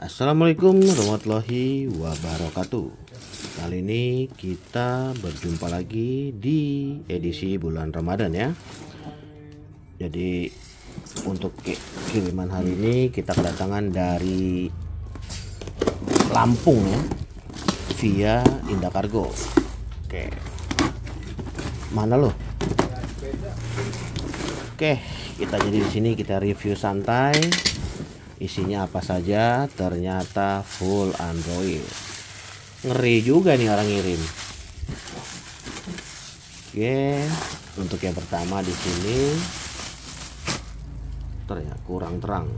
Assalamualaikum warahmatullahi wabarakatuh. Kali ini kita berjumpa lagi di edisi bulan Ramadan ya. Jadi untuk kiriman hari ini kita kedatangan dari Lampung ya, via Indah Kargo. Oke, mana lo? Oke, kita jadi di sini kita review santai. Isinya apa saja? Ternyata full Android. Ngeri juga nih orang ngirim. Oke, untuk yang pertama di sini ternyata kurang terang.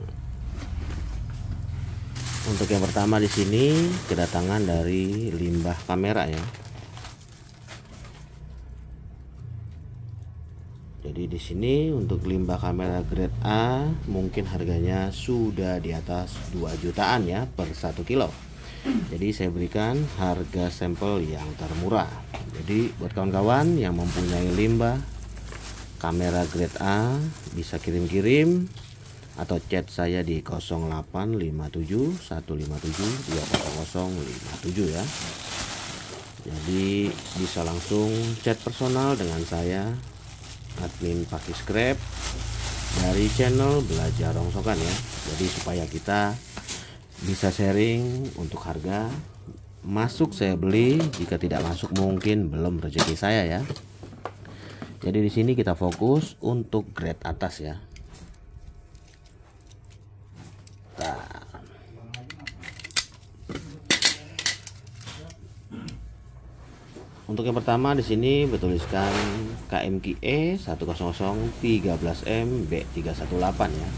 Untuk yang pertama di sini kedatangan dari limbah kamera ya. Jadi di sini untuk limbah kamera grade A mungkin harganya sudah di atas 2 jutaan ya per 1 kilo. Jadi saya berikan harga sampel yang termurah. Jadi buat kawan-kawan yang mempunyai limbah kamera grade A bisa kirim-kirim atau chat saya di 0857 157 20057 ya. Jadi bisa langsung chat personal dengan saya, admin Pakis Scrap dari channel Belajar Rongsokan ya. Jadi supaya kita bisa sharing untuk harga, masuk saya beli, jika tidak masuk mungkin belum rezeki saya ya. Jadi di sini kita fokus untuk grade atas ya. Nah, untuk yang pertama di sini bertuliskan KMQE 10013M B318 ya.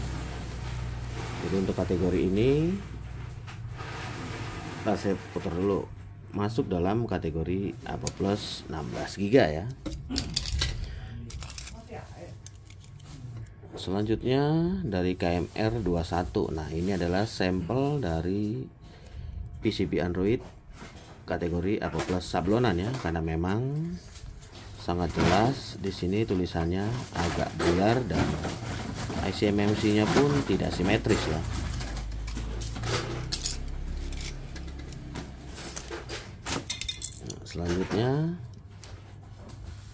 Jadi untuk kategori ini saya putar dulu, masuk dalam kategori AP Plus 16 GB ya. Selanjutnya dari KMR 21. Nah, ini adalah sampel dari PCB Android kategori AP Plus sablonan ya, karena memang sangat jelas di sini tulisannya agak buyar dan IC MMC-nya pun tidak simetris ya. Nah, selanjutnya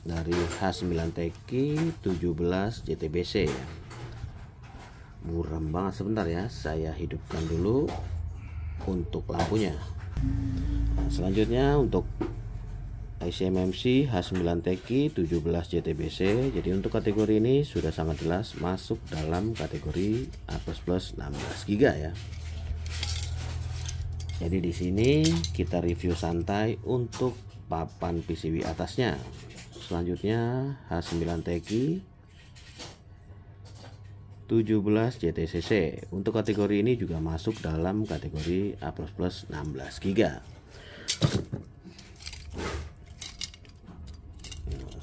dari H9TQ 17 JTBC ya. Buram banget, sebentar ya, saya hidupkan dulu untuk lampunya. Nah, selanjutnya untuk ICMMC H9TQ 17 JTBC. Jadi untuk kategori ini sudah sangat jelas masuk dalam kategori A++ 16 GB ya. Jadi di sini kita review santai untuk papan PCB atasnya. Selanjutnya H9TQ 17 JTCC. Untuk kategori ini juga masuk dalam kategori A++ 16 GB.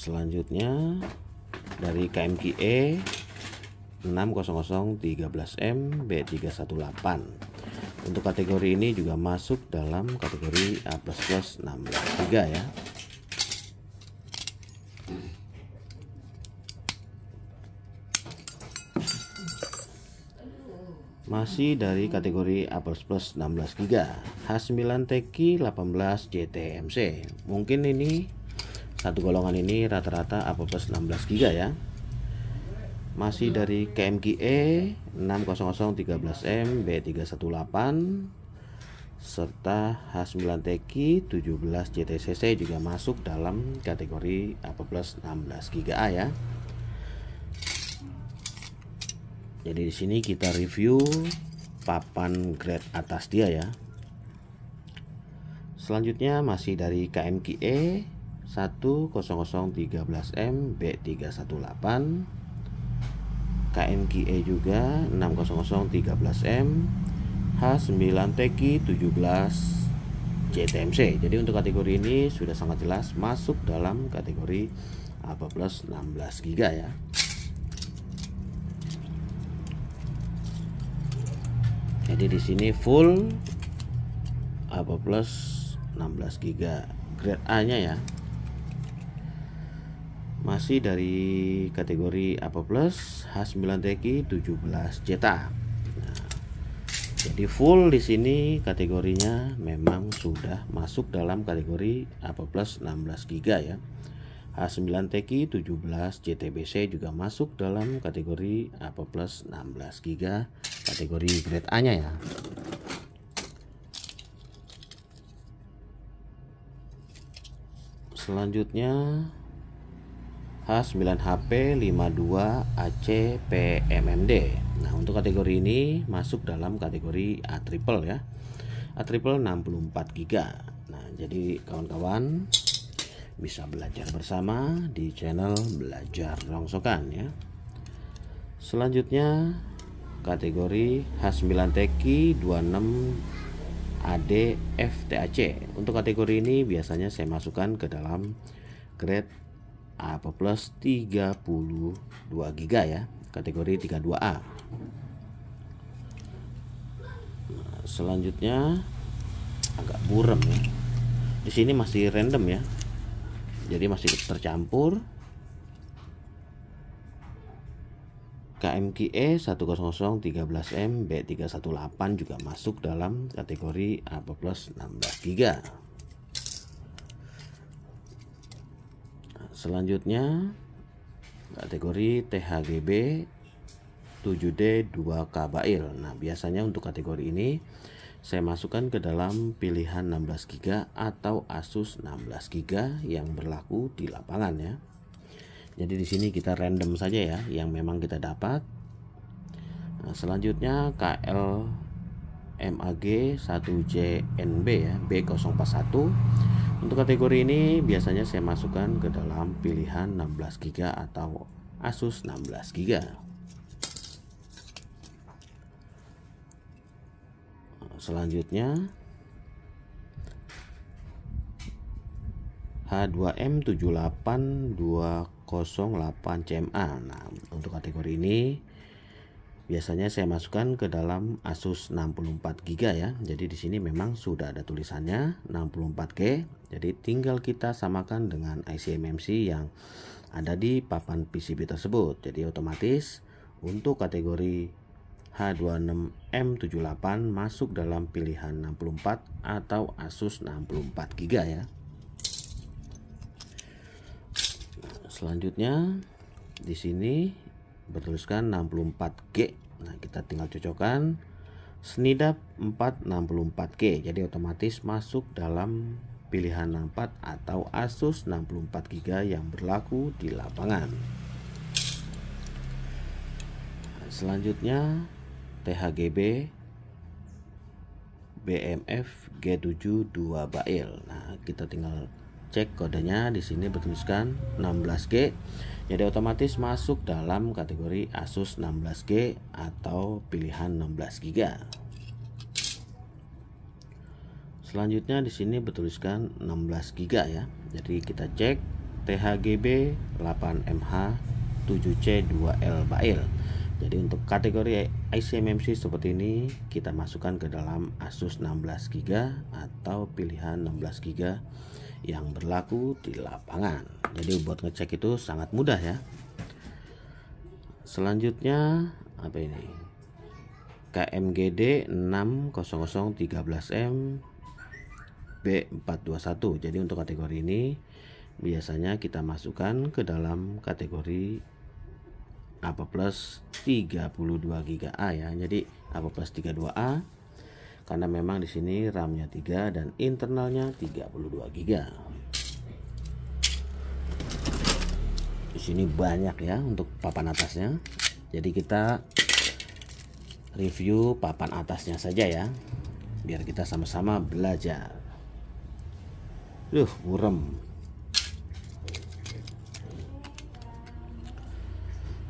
Selanjutnya dari KMQE 60013M B318. Untuk kategori ini juga masuk dalam kategori A++ 16 GB ya. Masih dari kategori A++ 16 GB, H9TQ 18 JTMC. Mungkin ini satu golongan ini rata-rata A++ 16 GB ya. Masih dari KMQE 60013M B318 serta H9TQ 17 JTCC juga masuk dalam kategori A++ 16 GB ya. Jadi di sini kita review papan grade atas dia ya. Selanjutnya masih dari KMQE 10013M B318, KMQE juga 60013M H9TQ 17 JTMC. Jadi untuk kategori ini sudah sangat jelas masuk dalam kategori A++ 16 GB ya. Jadi di sini full AP+ 16 GB grade A-nya ya. Masih dari kategori AP+ H9TQ 17 Zeta. Nah, Jadi full di sini kategorinya memang sudah masuk dalam kategori AP Plus 16 GB ya. H9TQ 17 JTBC juga masuk dalam kategori AP Plus 16 GB kategori grade A nya ya. Selanjutnya H9HP 52 AC PMMD. Nah, untuk kategori ini masuk dalam kategori A triple ya. A triple 64 GB. Nah, jadi kawan-kawan bisa belajar bersama di channel Belajar Rongsokan ya. Selanjutnya kategori H9TQ 26 AD FTAC. Untuk kategori ini biasanya saya masukkan ke dalam grade AP Plus 32 GB ya, kategori 32A. Nah, selanjutnya agak buram ya. Di sini masih random ya. Jadi masih tercampur. KMQE 10013M B318 juga masuk dalam kategori AP Plus 16 GB. Selanjutnya kategori THGB 7D 2K Bail. Nah, biasanya untuk kategori ini saya masukkan ke dalam pilihan 16 GB atau Asus 16 GB yang berlaku di lapangan ya. Jadi di sini kita random saja ya yang memang kita dapat. Nah, selanjutnya KL MAG 1JNB ya B041. Untuk kategori ini biasanya saya masukkan ke dalam pilihan 16 GB atau Asus 16 GB. Selanjutnya H2M78208CMA. Nah, untuk kategori ini biasanya saya masukkan ke dalam Asus 64 GB ya. Jadi di sini memang sudah ada tulisannya 64G. Jadi tinggal kita samakan dengan IC MMC yang ada di papan PCB tersebut. Jadi otomatis untuk kategori H26M78 masuk dalam pilihan 64 atau Asus 64 GB ya. Selanjutnya di sini bertuliskan 64G. Nah, kita tinggal cocokkan Snidap 464G. Jadi otomatis masuk dalam pilihan 64 atau Asus 64 GB yang berlaku di lapangan. Selanjutnya THGB BMF G7 2 Bail. Nah, kita tinggal cek kodenya. Di sini bertuliskan 16G. Jadi otomatis masuk dalam kategori Asus 16G atau pilihan 16 GB. Selanjutnya di sini bertuliskan 16 GB ya. Jadi kita cek THGB 8MH 7C2L Bail. Jadi untuk kategori IC MMC seperti ini kita masukkan ke dalam Asus 16 GB atau pilihan 16 GB yang berlaku di lapangan. Jadi buat ngecek itu sangat mudah ya. Selanjutnya apa ini? KMGD 60013M B421. Jadi untuk kategori ini biasanya kita masukkan ke dalam kategori AP Plus 32 GB A ya. Jadi AP Plus 32A karena memang di sini RAM-nya 3 dan internalnya 32 GB. Di sini banyak ya untuk papan atasnya. Jadi kita review papan atasnya saja ya, biar kita sama-sama belajar. Buram.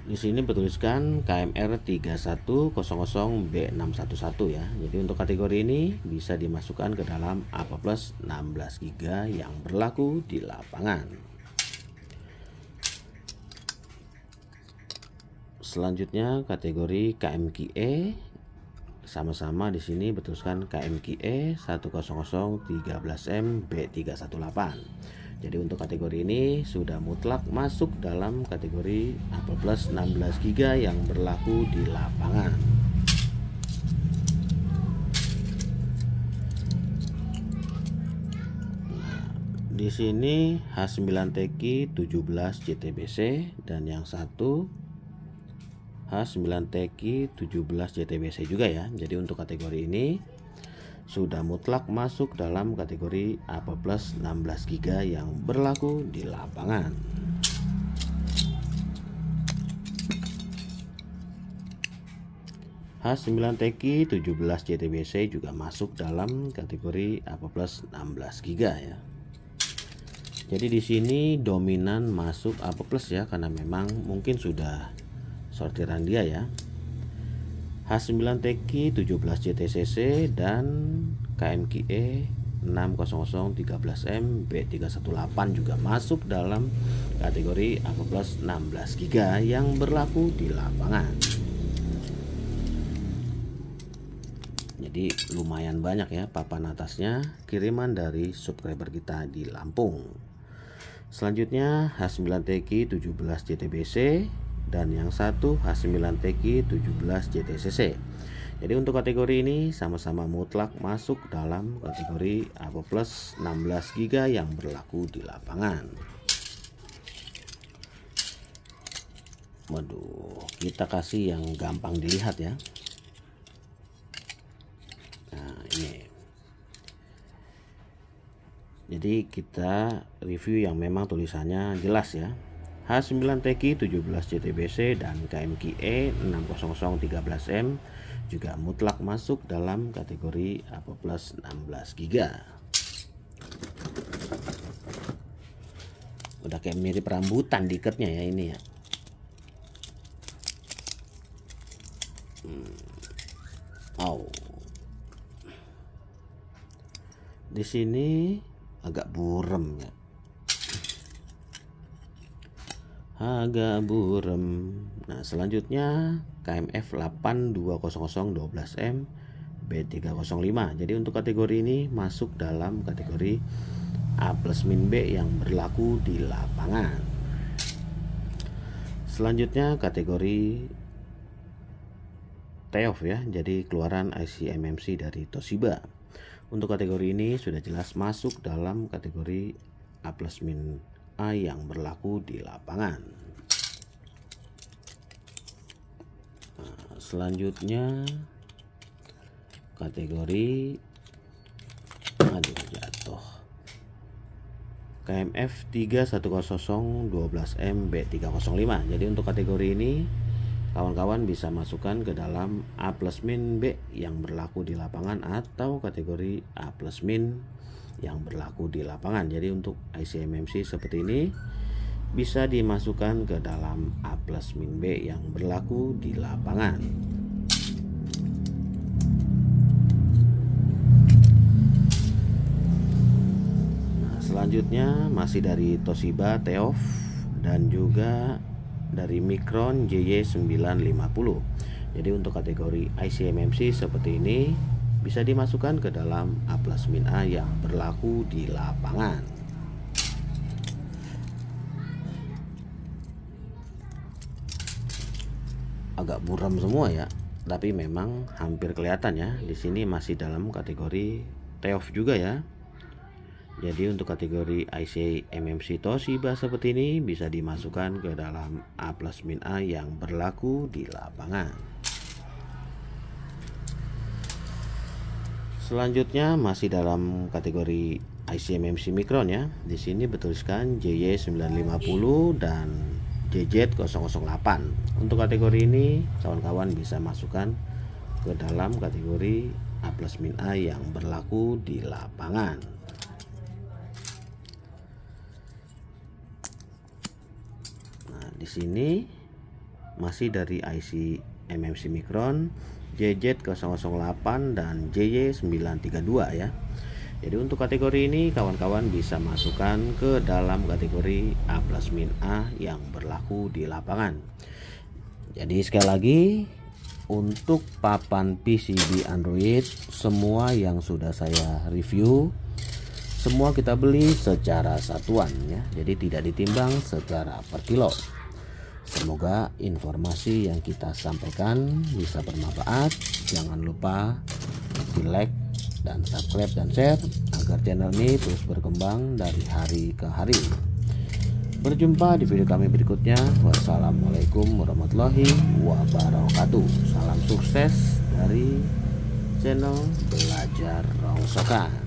Di sini bertuliskan KMR 3100B611 ya. Jadi untuk kategori ini bisa dimasukkan ke dalam AP Plus 16 GB yang berlaku di lapangan. Selanjutnya kategori KMQE, sama-sama di sini bertuliskan KMQE 10013M B318. Jadi untuk kategori ini sudah mutlak masuk dalam kategori AP Plus 16 GB yang berlaku di lapangan. Di sini H9TQ 17 JTBC dan yang satu H9TQ 17 JTBC juga ya. Jadi untuk kategori ini sudah mutlak masuk dalam kategori AP Plus 16 GB yang berlaku di lapangan. H9TQ 17 JTBC juga masuk dalam kategori AP Plus 16 GB ya. Jadi di sini dominan masuk AP Plus ya, karena memang mungkin sudah sortiran dia ya. H9TQ 17 JTCC dan KMQE 60013M B318 juga masuk dalam kategori AP Plus 16 GB yang berlaku di lapangan. Jadi lumayan banyak ya papan atasnya, kiriman dari subscriber kita di Lampung. Selanjutnya H9TQ 17 JTBC dan yang satu H9TQ 17 JTCC. Jadi untuk kategori ini sama-sama mutlak masuk dalam kategori AP Plus 16 GB yang berlaku di lapangan. Waduh, kita kasih yang gampang dilihat ya. Nah ini. Jadi kita review yang memang tulisannya jelas ya. H9TQ 17 JTBC dan KMQE 60013M juga mutlak masuk dalam kategori AP Plus 16 GB. Udah kayak mirip rambutan diketnya ya ini ya. Oh. Di sini agak buram ya, agak buram. Nah selanjutnya KMF 8200012M B305. Jadi untuk kategori ini masuk dalam kategori A plus min B yang berlaku di lapangan. Selanjutnya kategori TEOF ya, jadi keluaran IC MMC dari Toshiba. Untuk kategori ini sudah jelas masuk dalam kategori A plus min A yang berlaku di lapangan. Nah, selanjutnya kategori jatuh KMF 31012M B305. Jadi untuk kategori ini kawan-kawan bisa masukkan ke dalam A plus min B yang berlaku di lapangan atau kategori A plus min yang berlaku di lapangan. Jadi untuk IC MMC seperti ini bisa dimasukkan ke dalam A plus min B yang berlaku di lapangan. Nah, selanjutnya masih dari Toshiba TEOF dan juga dari Micron JY950. Jadi untuk kategori IC MMC seperti ini bisa dimasukkan ke dalam A plus min A yang berlaku di lapangan. Agak buram semua ya, tapi memang hampir kelihatan ya. Di sini masih dalam kategori TEOF juga ya. Jadi untuk kategori IC MMC Toshiba seperti ini bisa dimasukkan ke dalam A plus min A yang berlaku di lapangan. Selanjutnya masih dalam kategori IC MMC Micron ya. Di sini bertuliskan JY950 dan JZ008. Untuk kategori ini kawan-kawan bisa masukkan ke dalam kategori A plus min A yang berlaku di lapangan. Di sini masih dari IC MMC Micron JZ008 dan JY932 ya. Jadi untuk kategori ini kawan-kawan bisa masukkan ke dalam kategori A plus min A yang berlaku di lapangan. Jadi sekali lagi untuk papan PCB Android semua yang sudah saya review semua kita beli secara satuan ya. Jadi tidak ditimbang secara per kilo. Semoga informasi yang kita sampaikan bisa bermanfaat. Jangan lupa di like, dan subscribe dan share agar channel ini terus berkembang dari hari ke hari. Berjumpa di video kami berikutnya. Wassalamualaikum warahmatullahi wabarakatuh. Salam sukses dari channel Belajar Rongsokan.